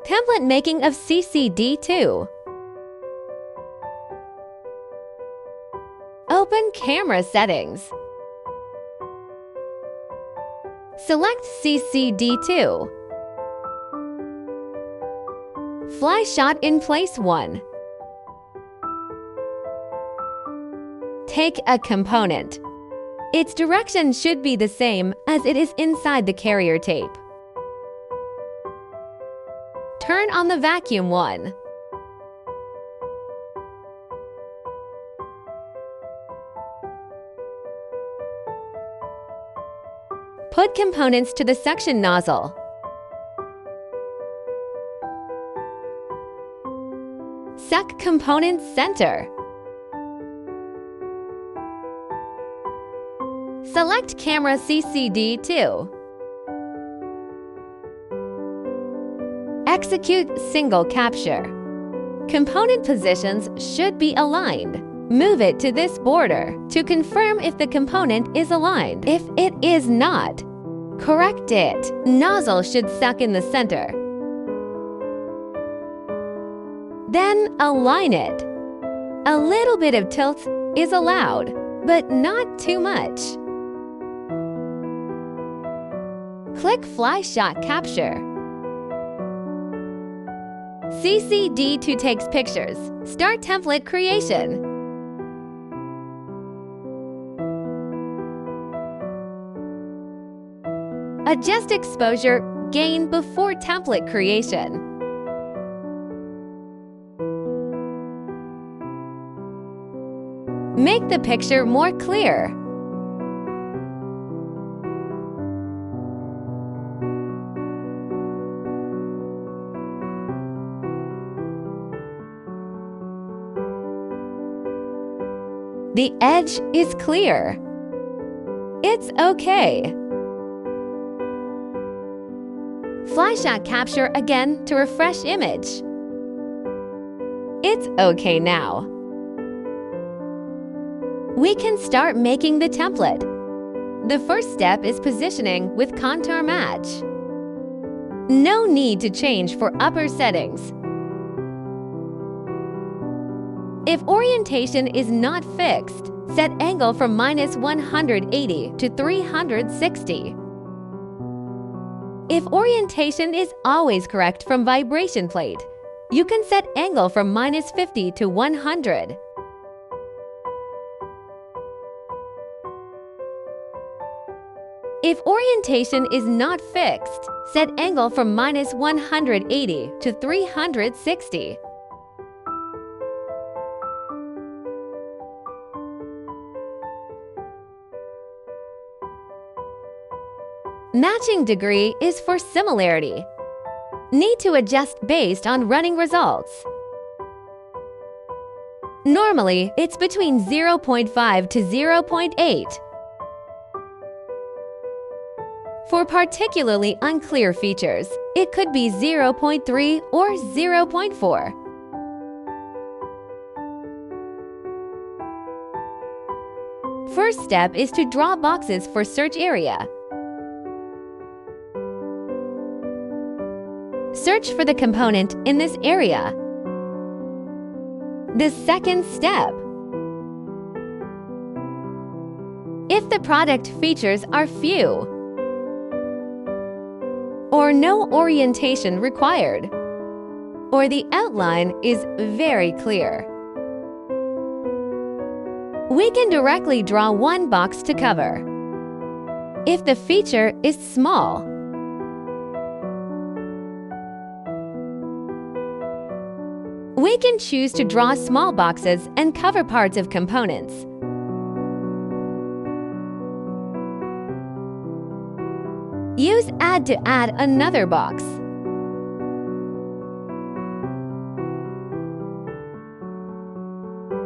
Template making of CCD2. Open camera settings. Select CCD2. Fly shot in place 1. Take a component. Its direction should be the same as it is inside the carrier tape. Turn on the vacuum 1. Put components to the suction nozzle. Suck component center. Select camera CCD2. Execute single capture. Component positions should be aligned. Move it to this border to confirm if the component is aligned. If it is not, correct it. Nozzle should suck in the center. Then align it. A little bit of tilt is allowed, but not too much. Click Fly Shot Capture. CCD2 takes pictures. Start template creation. Adjust exposure gain before template creation. Make the picture more clear. The edge is clear. It's okay. Fly shot capture again to refresh image. It's okay now. We can start making the template. The first step is positioning with contour match. No need to change for upper settings. If orientation is not fixed, set angle from -180 to 360. If orientation is always correct from vibration plate, you can set angle from -50 to 100. If orientation is not fixed, set angle from -180 to 360. Matching degree is for similarity. Need to adjust based on running results. Normally, it's between 0.5 to 0.8. For particularly unclear features, it could be 0.3 or 0.4. First step is to draw boxes for search area. Search for the component in this area. The second step. If the product features are few or no orientation required, or the outline is very clear, we can directly draw one box to cover. If the feature is small, we can choose to draw small boxes and cover parts of components. Use Add to add another box.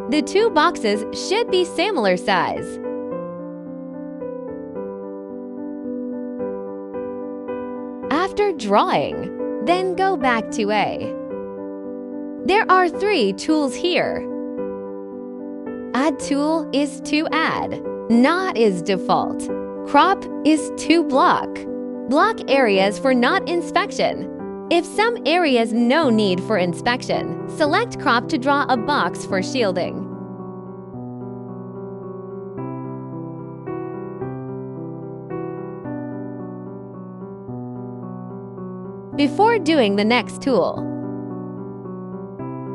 The two boxes should be similar size. After drawing, then go back to A. There are 3 tools here. Add tool is to add. Not is default. Crop is to block. Block areas for not inspection. If some areas no need for inspection, select Crop to draw a box for shielding. Before doing the next tool,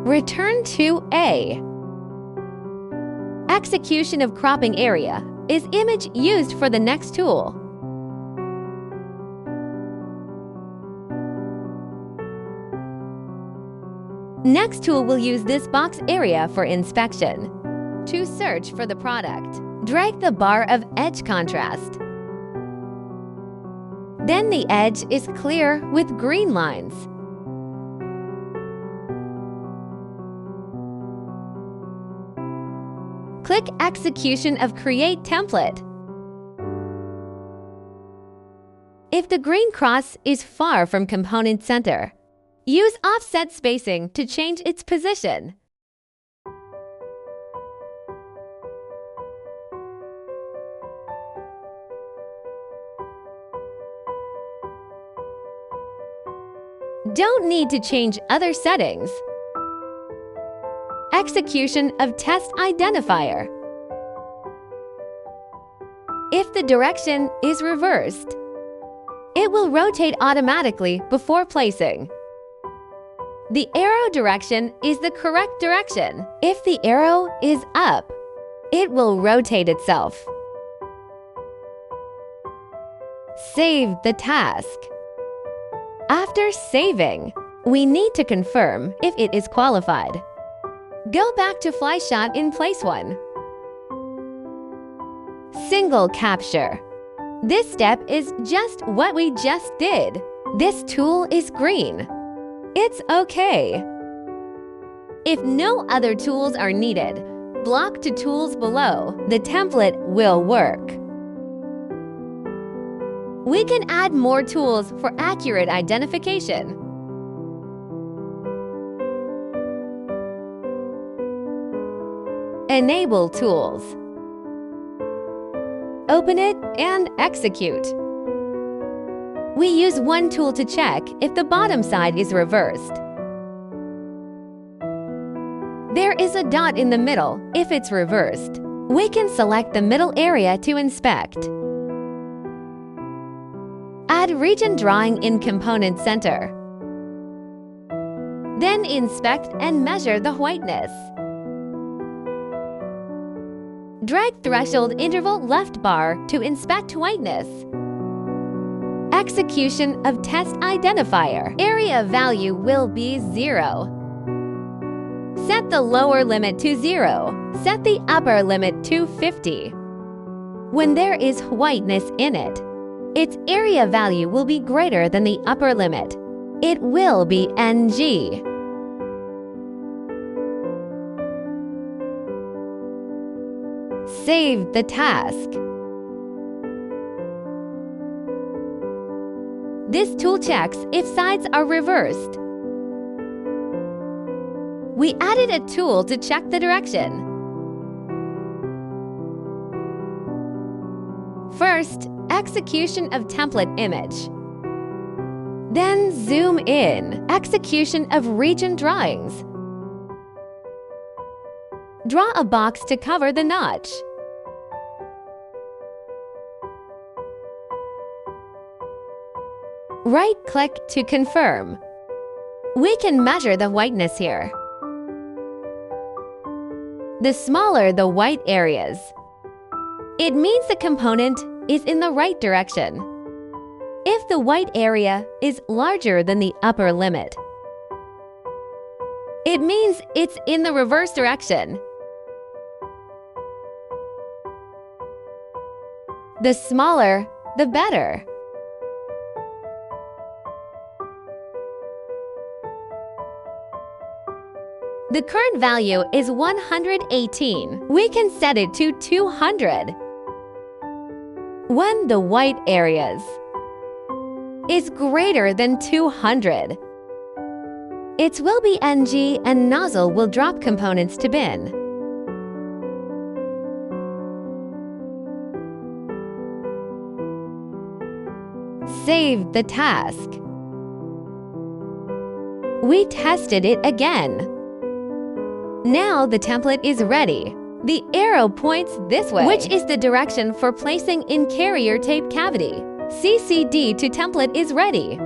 return to A. Execution of cropping area is image used for the next tool. Next tool will use this box area for inspection. To search for the product, drag the bar of edge contrast. Then the edge is clear with green lines. Click Execution of Create Template. If the green cross is far from component center, use offset spacing to change its position. Don't need to change other settings. Execution of Test Identifier. If the direction is reversed, it will rotate automatically before placing. The arrow direction is the correct direction. If the arrow is up, it will rotate itself. Save the task. After saving, we need to confirm if it is qualified. Go back to Fly Shot in Place 1. Single capture. This step is just what we just did. This tool is green. It's okay. If no other tools are needed, block to tools below. The template will work. We can add more tools for accurate identification. Enable tools. Open it and execute. We use one tool to check if the bottom side is reversed. There is a dot in the middle if it's reversed. We can select the middle area to inspect. Add region drawing in component center. Then inspect and measure the whiteness. Drag threshold interval left bar to inspect whiteness. Execution of Test Identifier. Area value will be 0. Set the lower limit to 0. Set the upper limit to 50. When there is whiteness in it, its area value will be greater than the upper limit. It will be NG. Save the task. This tool checks if sides are reversed. We added a tool to check the direction. First, execution of template image. Then zoom in. Execution of region drawings. Draw a box to cover the notch. Right-click to confirm. We can measure the whiteness here. The smaller the white areas, it means the component is in the right direction. If the white area is larger than the upper limit, it means it's in the reverse direction. The smaller, the better. The current value is 118. We can set it to 200. When the white areas is greater than 200, it will be NG and nozzle will drop components to bin. Save the task. We tested it again. Now the template is ready. The arrow points this way, which is the direction for placing in carrier tape cavity. CCD2 template is ready.